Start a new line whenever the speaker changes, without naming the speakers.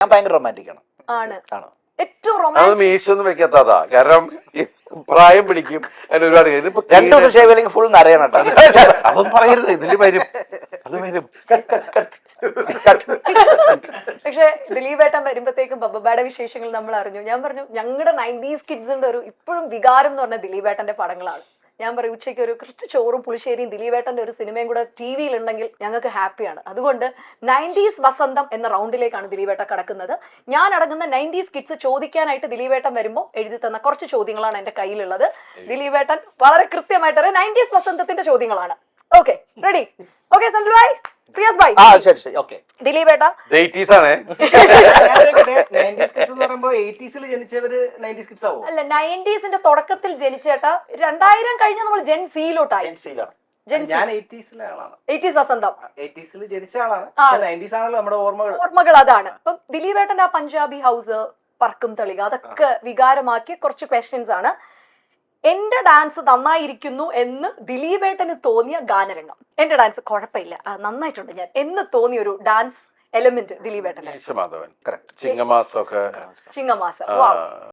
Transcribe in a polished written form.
ഞാൻ ഭയങ്കര റൊമാൻറ്റിക് ആണ്.
ആണ് ഏറ്റവും റൊമാൻറ്റിക്.
മീശൊന്നും വെക്കാത്തതാ, കാരണം പ്രായം പിടിക്കും. ഒരുപാട്
രണ്ടു ദിവസം ഷേവ് അല്ലെങ്കിൽ ഫുൾ നരയണം.
അതൊന്നും പറയരുത്, ഇതില് വരും, അത് വരും.
പക്ഷെ ദിലീപേട്ടൻ വരുമ്പോഴത്തേക്കും ബബ്ബയുടെ വിശേഷങ്ങൾ നമ്മൾ അറിഞ്ഞു. ഞാൻ പറഞ്ഞു ഞങ്ങളുടെ 90s കിഡ്സിന്റെ ഒരു ഇപ്പോഴും വികാരം എന്ന് പറഞ്ഞ ദിലീപേട്ടന്റെ പടങ്ങളാണ്. ഞാൻ പറയും ഉച്ചയ്ക്ക് ഒരു കുറച്ച് ചോറും പുളിശ്ശേരിയും ദിലീപേട്ടന്റെ ഒരു സിനിമയും കൂടെ TV-യിൽ ഉണ്ടെങ്കിൽ ഞങ്ങൾക്ക് ഹാപ്പിയാണ്. അതുകൊണ്ട് 90s വസന്തം എന്ന റൗണ്ടിലേക്കാണ് ദിലീപേട്ട കടക്കുന്നത്. ഞാൻ അടങ്ങുന്ന 90s കിഡ്സ് ചോദിക്കാനായിട്ട് ദിലീപേട്ടൻ വരുമ്പോൾ എഴുതി തന്ന കുറച്ച് ചോദ്യങ്ങളാണ് എന്റെ കയ്യിലുള്ളത്. ദിലീപേട്ടൻ വളരെ കൃത്യമായിട്ട് 90s വസന്തത്തിന്റെ ചോദ്യങ്ങളാണ്. Okay, ready? Okay Sanju bhai, Priya's bhai.
ശരി ഓക്കെ.
ദിലീപേട്ട
80s ആണ്.
90s kids എന്ന് പറയുമ്പോ 80s ജനിച്ചവര് 90s kids ആവും.
അല്ല, 90s തുടക്കത്തിൽ ജനിച്ചേട്ടാ 2000 കഴിഞ്ഞ നമ്മൾ ജെൻ സിയിലോട്ടായി.
ഞാൻ
80s വസന്തം
80s ജനിച്ച ആളാണ്. 90s ആണല്ലോ നമ്മുടെ
ഓർമ്മകൾ. അതാണ് ഇപ്പം ദിലീപേട്ടന്റെ ആ പഞ്ചാബി ഹൗസ്, പറക്കും തളിക, അതൊക്കെ വികാരമാക്കിയ കുറച്ച് ക്വസ്റ്റ്യൻസ് ആണ്. എന്റെ ഡാൻസ് നന്നായിരിക്കുന്നു എന്ന് ദിലീപേട്ടന് തോന്നിയ ഗാനരംഗം. എന്റെ ഡാൻസ് കുഴപ്പമില്ല, നന്നായിട്ടുണ്ട് ഞാൻ എന്ന് തോന്നിയ ഒരു ഡാൻസ് എലിമെന്റ് ദിലീപേട്ടൻ.
ചിങ്ങമാസമൊക്കെ
ചിങ്ങമാസം.